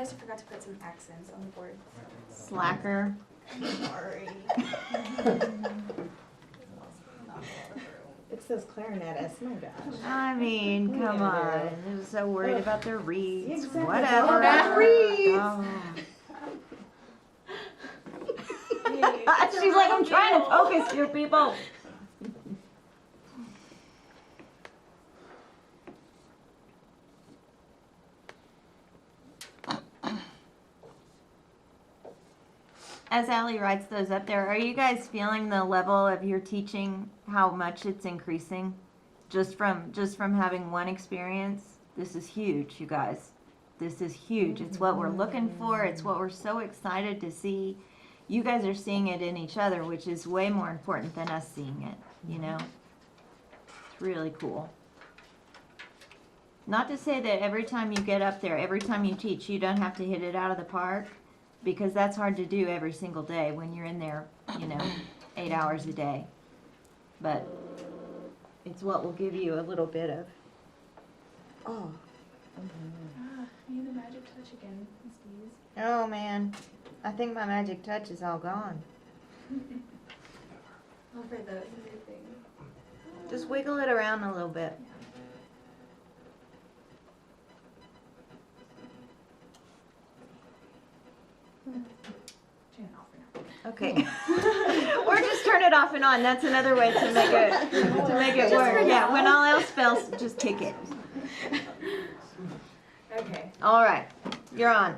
realized I forgot to put some accents on the board. Slacker. Sorry. It says clarinetist, my gosh. I mean, come on. They're so worried about their reeds. Exactly. Whatever. Oh, that's reeds. Oh. She's like, I'm trying to focus here, people. As Allie writes those up there, are you guys feeling the level of your teaching, how much it's increasing? Just from having one experience? This is huge, you guys. This is huge. It's what we're looking for. It's what we're so excited to see. You guys are seeing it in each other, which is way more important than us seeing it, you know? It's really cool. Not to say that every time you get up there, every time you teach, you don't have to hit it out of the park, because that's hard to do every single day when you're in there, you know, 8 hours a day. But it's what will give you a little bit of. Oh. I need the magic touch again, Miss Bees. Oh man, I think my magic touch is all gone. Oh, for the thing. Just wiggle it around a little bit. Turn it off for now. Okay. Or just turn it off and on. That's another way to make it work. Yeah, when all else fails, just kick it. Okay. All right, you're on.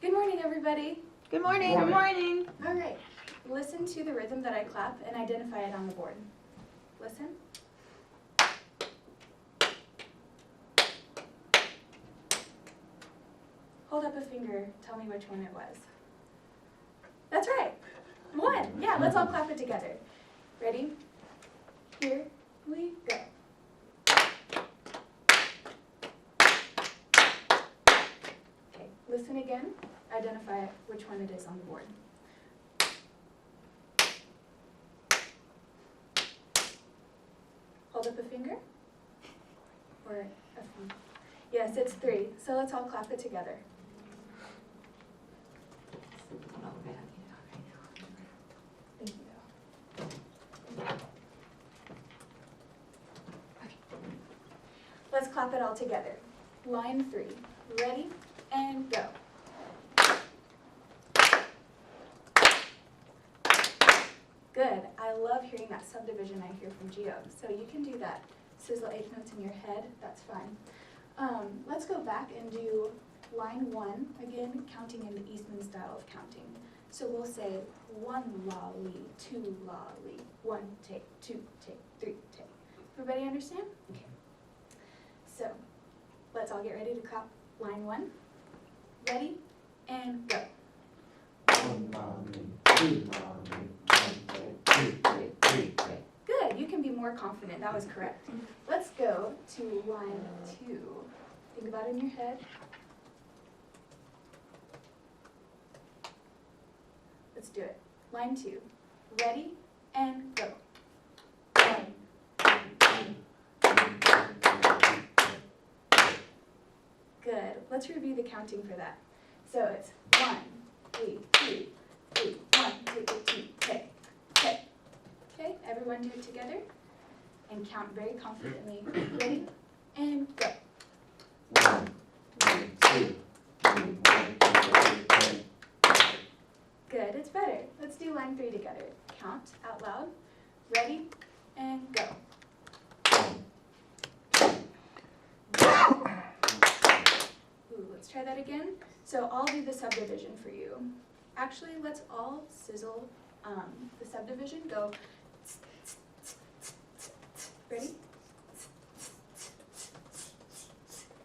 Good morning, everybody. Good morning. Good morning. All right. Listen to the rhythm that I clap and identify it on the board. Listen. Hold up a finger. Tell me which one it was. That's right. One. Yeah, let's all clap it together. Ready? Here we go. Okay, listen again. Identify which one it is on the board. Hold up a finger. Or a finger. Yes, it's 3. So let's all clap it together. Thank you. Okay. Let's clap it all together. Line 3. Ready? And go. Good. I love hearing that subdivision I hear from Geo. So you can do that. Sizzle 8 notes in your head. That's fine. Let's go back and do line 1, again, counting in the Eastman style of counting. So we'll say 1 lolly, 2 lolly, 1 take, 2 take, 3 take. Everybody understand? Okay. So let's all get ready to clap line 1. Ready? And go. 1 lolly, 2 lolly, 1 take, 2 take, 3 take. Good. You can be more confident. That was correct. Let's go to line 2. Think about it in your head. Let's do it. Line 2. Ready? And go. 1, 2, 3. Good. Let's review the counting for that. So it's 1, 3, 2, 3, 1, 2, 3, take, take. Okay, everyone do it together and count very confidently. Ready? And go. 1, 2, 3, 1, 2, 3. Good, it's better. Let's do line 3 together. Count out loud. Ready? And go. 1. Ooh, let's try that again. So I'll do the subdivision for you. Actually, let's all sizzle the subdivision. Go. Ready?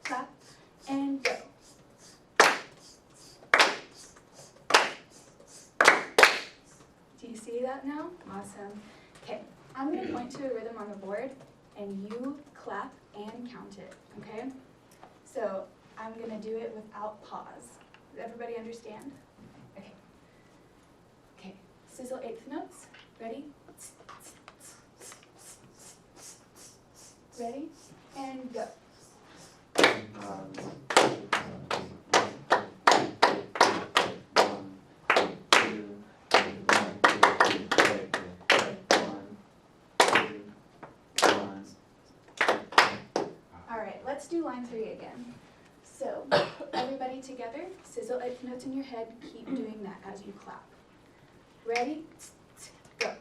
Clap and go. Do you see that now? Awesome. Okay, I'm going to point to a rhythm on the board, and you clap and count it, okay? So I'm going to do it without pause. Does everybody understand? Okay. Okay, sizzle 8th notes. Ready? Ready? And go. 1 lolly, 2 lolly, 1 take, 2 line 3 again. So, everybody together, sizzle 8 notes in your head, keep doing that as you clap. Ready? Go.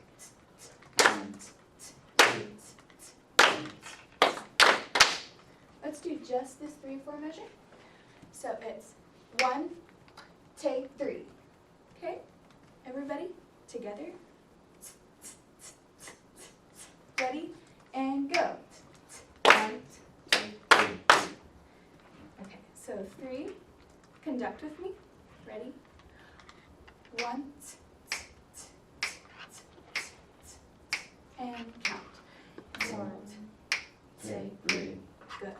Let's do just this 3/4 measure. So it's 1, take 3. Okay? Everybody together. Ready? And go. 1, 2, 3. Okay, so 3. Conduct with me. Ready? 1, and count. 1, 2, 3. Good.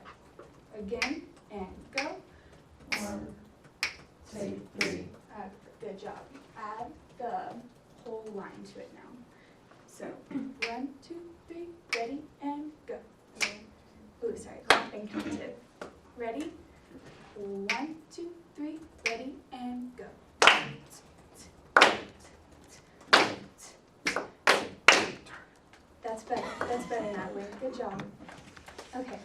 Again, and go. 1, 2, 3. Good job. Add the whole line to it now. So 1, 2, 3. Ready, and go. Ooh, sorry. Clap and count it. Ready? 1, 2, 3. Ready, and go. That's better. That's better, Natalie. Good job. Okay.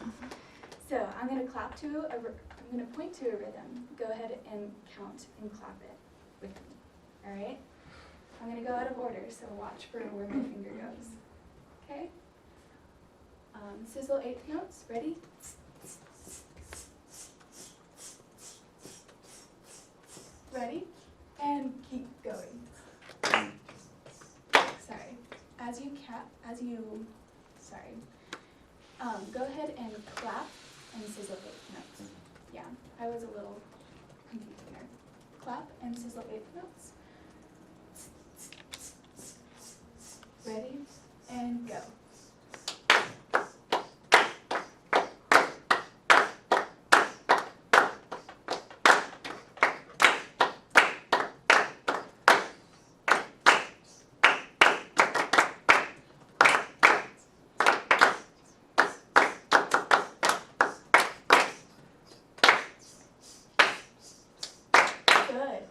So I'm gonna clap to I'm gonna point to a rhythm. Go ahead and count and clap it with me. All right. I'm gonna go out of order, so watch for where my finger goes. Okay. Sizzle 8 notes. Ready? Ready? And keep going. Sorry. Go ahead and clap and sizzle 8 notes. Yeah, I was a little confused there. Clap and sizzle 8 notes. Ready? And go. Good.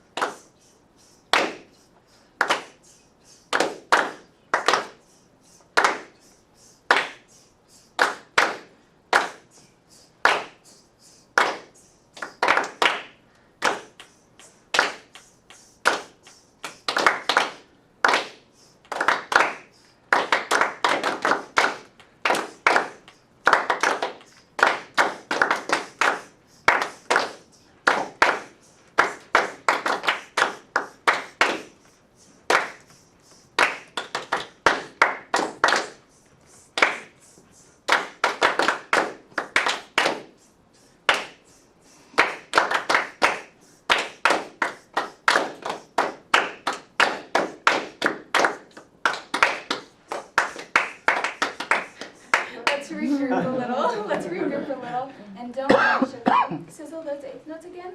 Let's regroup a little, and don't rush, okay? Sizzle those 8 notes again.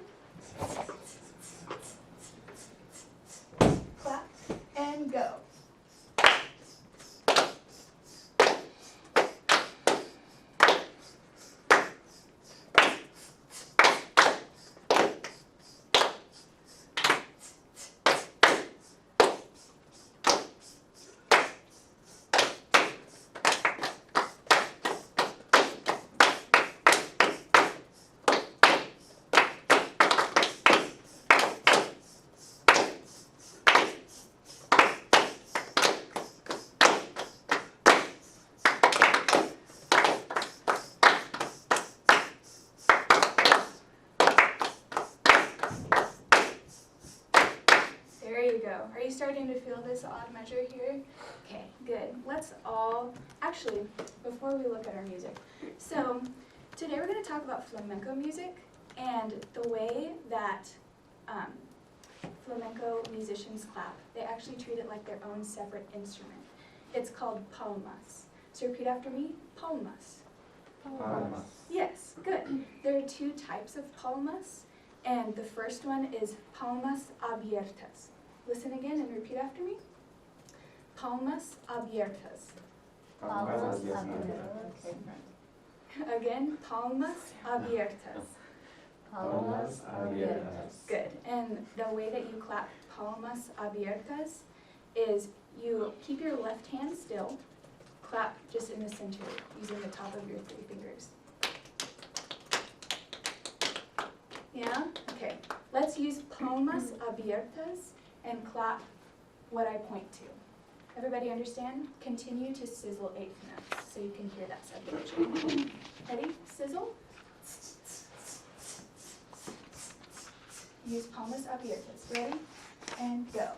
Clap, and go. There you go. Are you starting to feel this odd measure here? Okay, good. Let's all, actually, before we look at our music, so today we're going to talk about flamenco music and the way that flamenco musicians clap. They actually treat it like their own separate instrument. It's called palmas. So repeat after me, palmas. Palmas. Yes, good. There are 2 types of palmas, and the first one is palmas abiertas. Listen again and repeat after me. Palmas abiertas. Palmas Okay. Again, palmas abiertas. Palmas abiertas. Good. And the way that you clap palmas abiertas is you keep your left hand still, clap just in the center using the top of your 3 fingers. Yeah? Okay. Let's use palmas abiertas and clap what I point to. Everybody understand? Continue to sizzle 8th notes so you can hear that subdivision. Ready? Sizzle. Use palmas abiertas. Ready? And go.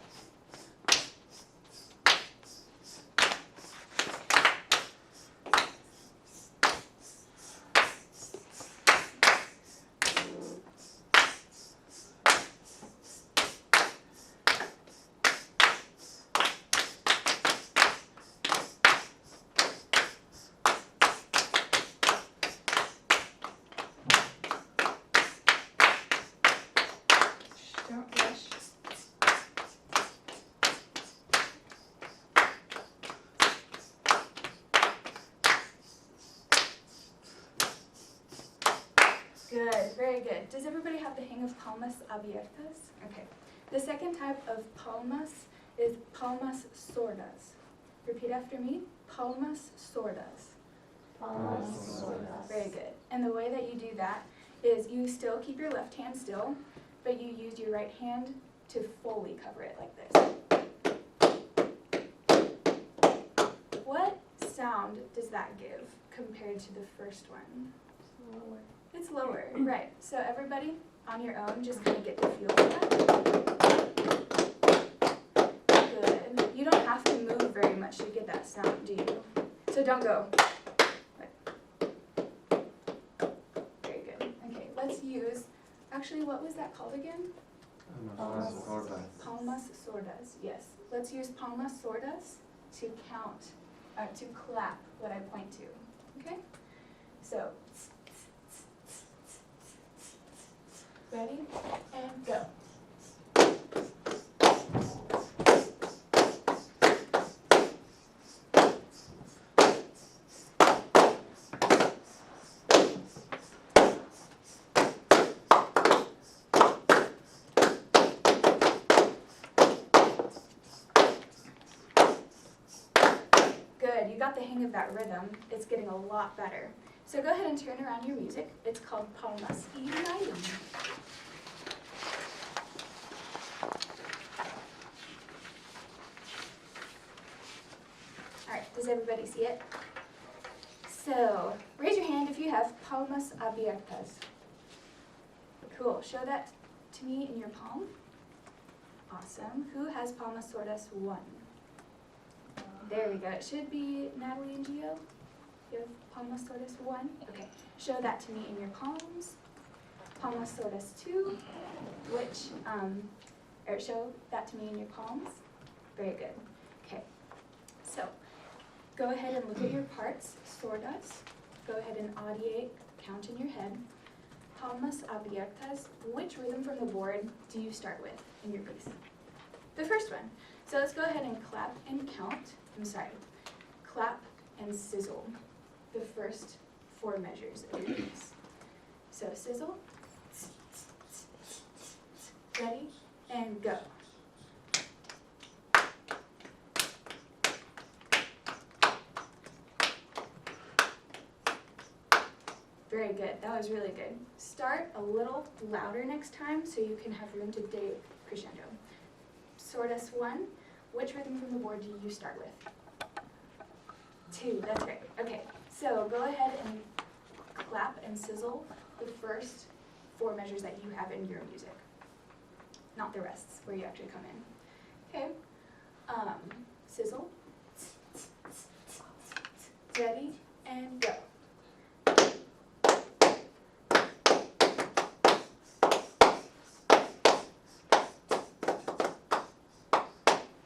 Don't rush. Good, very good. Does everybody have the hang of palmas abiertas? Okay. The second type of palmas is palmas sordas. Repeat after me. Palmas sordas. Very good. And the way that you do that is you still keep your left hand still, but you use your right hand to fully cover it like this. What sound does that give compared to the first one? Lower. It's lower, right. So everybody, on your own, just kind of get the feel of that. Good. You don't have to move very much to get that sound, do you? So don't go. Very good. Okay, let's use, actually, what was that called again? Palmas sordas, yes. Let's use palmas sordas to count, to clap what I point to, okay? So, ready, and go. Good, you got the hang of that rhythm. It's getting a lot better. So go ahead and turn around your music. It's called Palmas y Bailame. All right, does everybody see it? So raise your hand if you have palmas abiertas. Cool, show that to me in your palm. Awesome. Who has palmas sordas 1? There we go. It should be Natalie and Gio. You have palmas sordas 1? Okay. Show that to me in your palms. Palmas sordas 2, which, or show that to me in your palms. Very good. Okay. So, go ahead and look at your parts. Sordas. Go ahead and audiate, count in your head. Palmas abiertas. Which rhythm from the board do you start with in your piece? The first one. So let's go ahead and clap and count. Clap and sizzle. The first 4 measures of your piece. So sizzle. Ready? And go. Very good. That was really good. Start a little louder next time so you can have room to decrescendo. Sordas 1. Which rhythm from the board do you start with? 2. That's right. Okay. So go ahead and clap and sizzle the first 4 measures that you have in your music. Not the rests, where you actually come in. Okay. Sizzle. Ready? And go.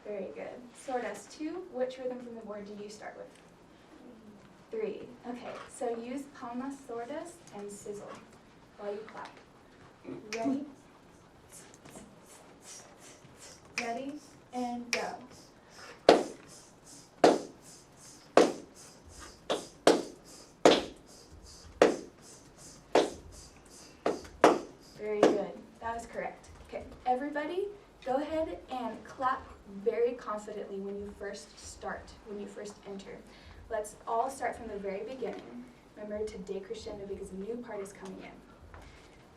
Very good. Sordas 2, which rhythm from the board do you start with? 3. Okay, so use palmas sordas and sizzle while you clap. Ready? Ready? And go. Very good. That was correct. Okay, everybody, go ahead and clap very confidently when you first start, when you first enter. Let's all start from the very beginning. Remember to decrescendo because a new part is coming in.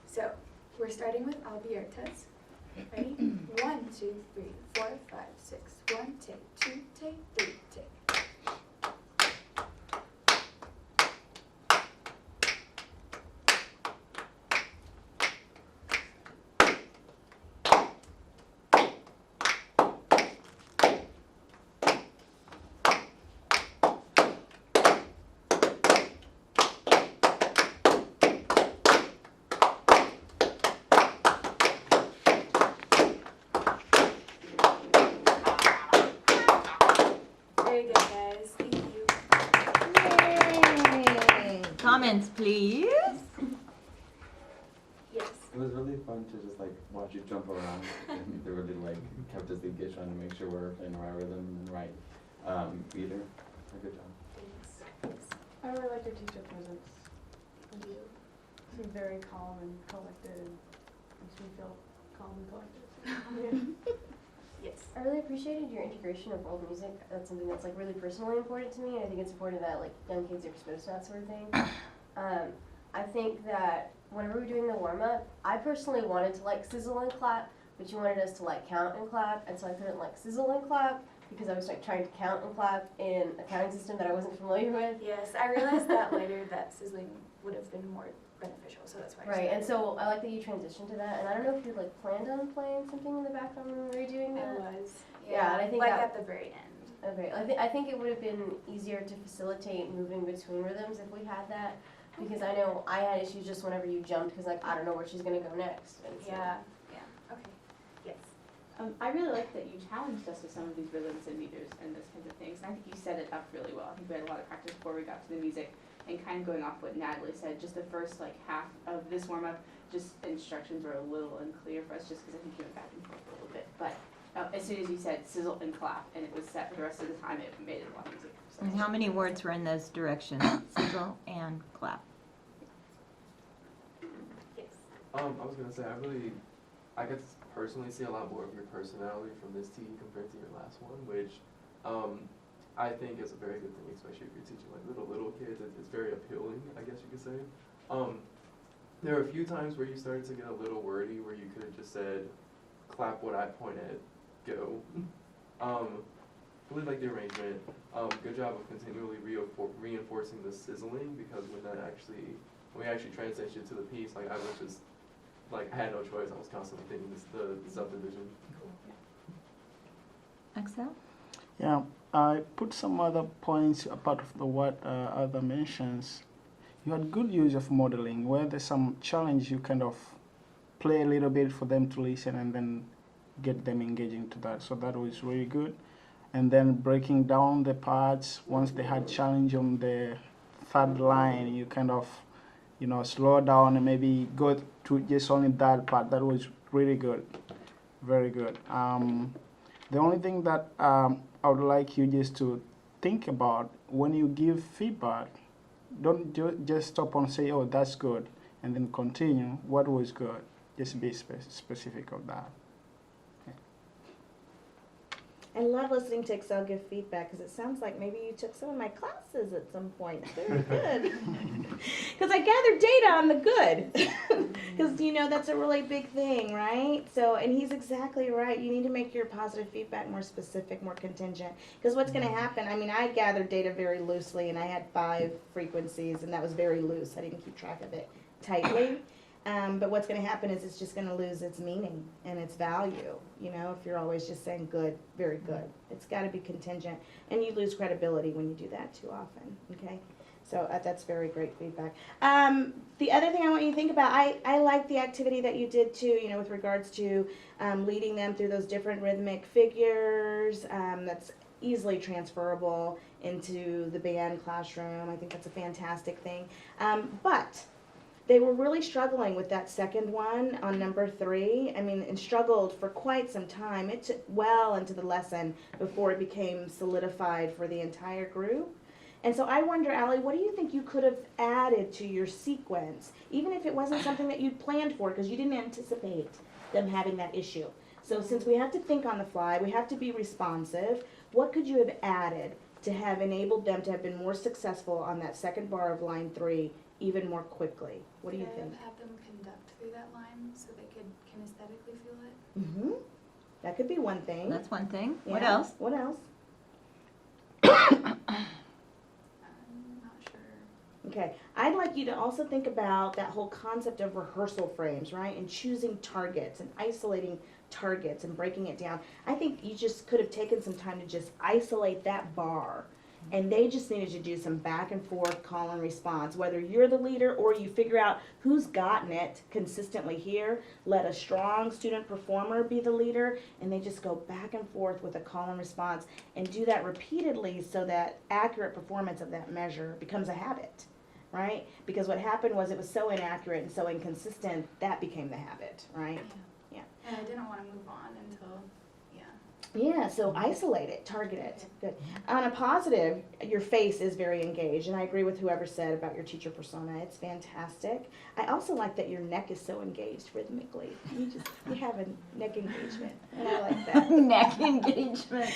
So, We're starting with abiertas. Ready? 1, 2, 3, 4, 5, 6. 1, take, 2, take, 3, take. Very good, guys. Thank you. Yay! Comments, please. Yes. It was really fun to just like watch you jump around and they really like kept us engaged trying to make sure we're playing the right rhythm and the right beater. Good job. Thanks. I really like your teacher presence. Thank you. She's very calm and collected. Makes me feel calm and collected. Yes. I really appreciated your integration of world music. That's something that's like really personally important to me, and I think it's important that like young kids are exposed to that sort of thing. I think that whenever we're doing the warm up, I personally wanted to like sizzle and clap, but you wanted us to like count and clap, and so I couldn't like sizzle and clap because I was like trying to count and clap in a counting system that I wasn't familiar with. Yes, I realized that later that sizzling would have been more beneficial, so that's why I Right, and started. so I like that you transitioned to that, and I don't know if you like planned on playing something in the background when we were doing I that. was. Yeah, and I think like that- at the very end. Okay, I think it would have been easier to facilitate moving between rhythms if we had that, because I know I had issues just whenever you jumped, because like I don't know where she's gonna go next. And so- Yeah, yeah, okay, yes. I really like that you challenged us with some of these rhythms and meters and those kinds of things. And I think you set it up really well. I think we had a lot of practice before we got to the music. And kind of going off what Natalie said, just the first like half of this warm up, just instructions were a little unclear for us, just because I think you went back and forth a little bit. But as soon as you said sizzle and clap, and it was set for the rest of the time, it made it a lot easier. So. And how many words were in those directions? Sizzle and clap. Yes. I was gonna say, I get to personally see a lot more of your personality from this TE compared to your last one, which, I think is a very good thing, especially if you're teaching like little kids. It's very appealing, I guess you could say. There are a few times where you started to get a little wordy, where you could have just said, "Clap what I point at, go." Really like the arrangement. Good job of continually reinforcing the sizzling, because when we actually transitioned to the piece, like I was just like I had no choice. I was constantly thinking the subdivision. Axel? Yeah, I put some other points apart of the what other mentions. You had good use of modeling, where there's some challenge you kind of play a little bit for them to listen and then get them engaging to that. So that was really good. And then breaking down the parts, once they had challenge on the third line, you kind of, slow down and maybe go to just only that part. That was really good, very good. The only thing that I would like you just to think about when you give feedback, don't just stop and say, oh, that's good, and then continue. What was good? Just be specific of that. I love listening to Excel give feedback because it sounds like maybe you took some of my classes at some point. Very good. Because I gather data on the good. Because, that's a really big thing, right? So, and he's exactly right. You need to make your positive feedback more specific, more contingent. Because what's going to happen, I gathered data very loosely, and I had 5 frequencies, and that was very loose. I didn't keep track of it tightly. But what's going to happen is it's just going to lose its meaning and its value, if you're always just saying good, very good. It's got to be contingent, and you lose credibility when you do that too often, okay? So that's very great feedback. The other thing I want you to think about, I like the activity that you did too, with regards to leading them through those different rhythmic figures. That's easily transferable into the band classroom. I think that's a fantastic thing. But they were really struggling with that second one on number 3. And struggled for quite some time. It took well into the lesson before it became solidified for the entire group. And so I wonder, Allie, what do you think you could have added to your sequence, even if it wasn't something that you'd planned for, because you didn't anticipate them having that issue. So since we have to think on the fly, we have to be responsive, what could you have added to have enabled them to have been more successful on that second bar of line 3 even more quickly. What do you think? Have them conduct through that line so they could kinesthetically feel it? Mm-hmm. That could be one thing. That's one thing. What Yeah. else? What else? I'm not sure. Okay, I'd like you to also think about that whole concept of rehearsal frames, right? And choosing targets and isolating targets and breaking it down. I think you just could have taken some time to just isolate that bar. And they just needed to do some back and forth call and response. Whether you're the leader or you figure out who's gotten it consistently here, let a strong student performer be the leader, and they just go back and forth with a call and response and do that repeatedly so that accurate performance of that measure becomes a habit, right? Because what happened was it was so inaccurate and so inconsistent, that became the habit, right? Yeah. And I didn't want to move on until, Yeah, so isolate it, target it. Good. On a positive, your face is very engaged, and I agree with whoever said about your teacher persona. It's fantastic. I also like that your neck is so engaged rhythmically. You have a neck engagement, and I like that. Neck engagement.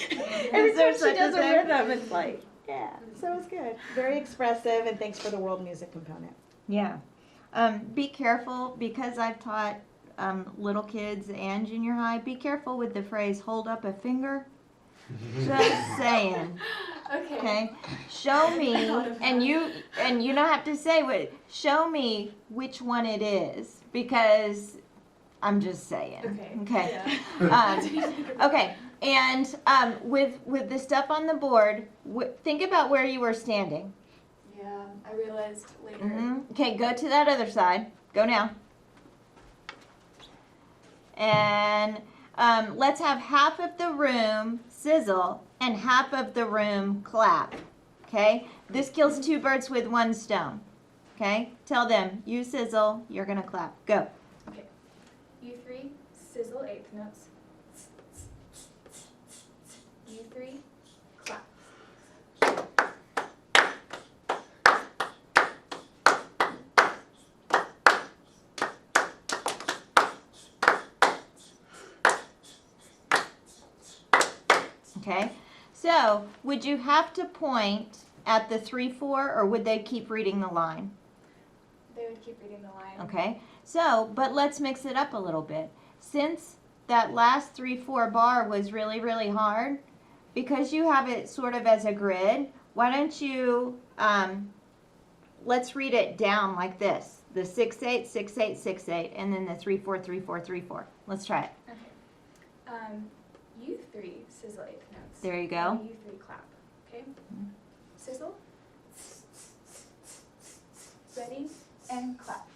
Every Is there time she such a does a thing? rhythm, it's like, yeah. So it's good. Very expressive, and thanks for the world music component. Yeah. Be careful, because I've taught little kids and junior high, be careful with the phrase hold up a finger. Just saying. Okay. Show me, and you don't have to say what, show me which one it is, because I'm just saying. Okay. Okay. And with the stuff on the board, think about where you were standing. Yeah, I realized later. Okay, go to that other side. Go now. And let's have half of the room sizzle and half of the room clap. Okay? This kills two birds with one stone. Okay? Tell them, you sizzle, you're going to clap. Go. Okay. You three, sizzle eighth notes. You three, clap. Okay? So, would you have to point at the 3-4, or would they keep reading the line? They would keep reading the line. Okay? So, but let's mix it up a little bit. Since that last 3-4 bar was really, really hard, because you have it sort of as a grid, why don't you, let's read it down like this. The 6-8, 6-8, 6-8, and then the 3-4, 3-4, 3-4. Let's try it. Okay. You three, sizzle eighth notes. There you go. And you three, clap. Okay? Sizzle. Ready, and clap.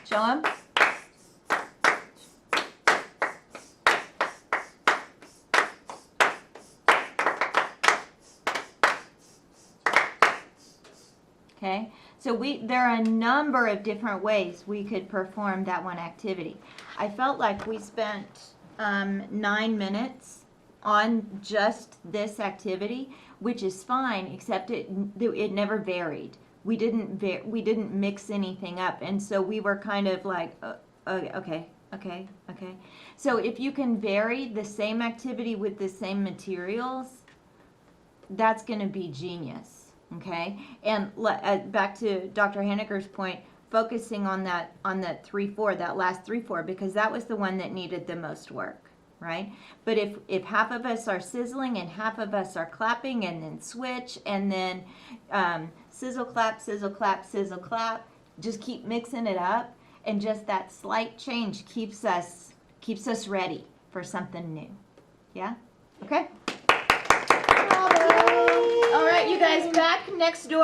Show them. Okay, so there are a number of different ways we could perform that one activity. I felt like we spent 9 minutes on just this activity, which is fine, except it never varied. We didn't mix anything up, and so we were kind of like, okay. So if you can vary the same activity with the same materials, that's going to be genius. Okay, and back to Dr. Henniger's point, focusing on that 3-4, that last 3-4, because that was the one that needed the most work, right? But if half of us are sizzling and half of us are clapping, and then switch, and then sizzle clap, sizzle clap, sizzle clap, just keep mixing it up, and just that slight change keeps us ready for something new. Yeah? Okay. All right, you guys, back next door.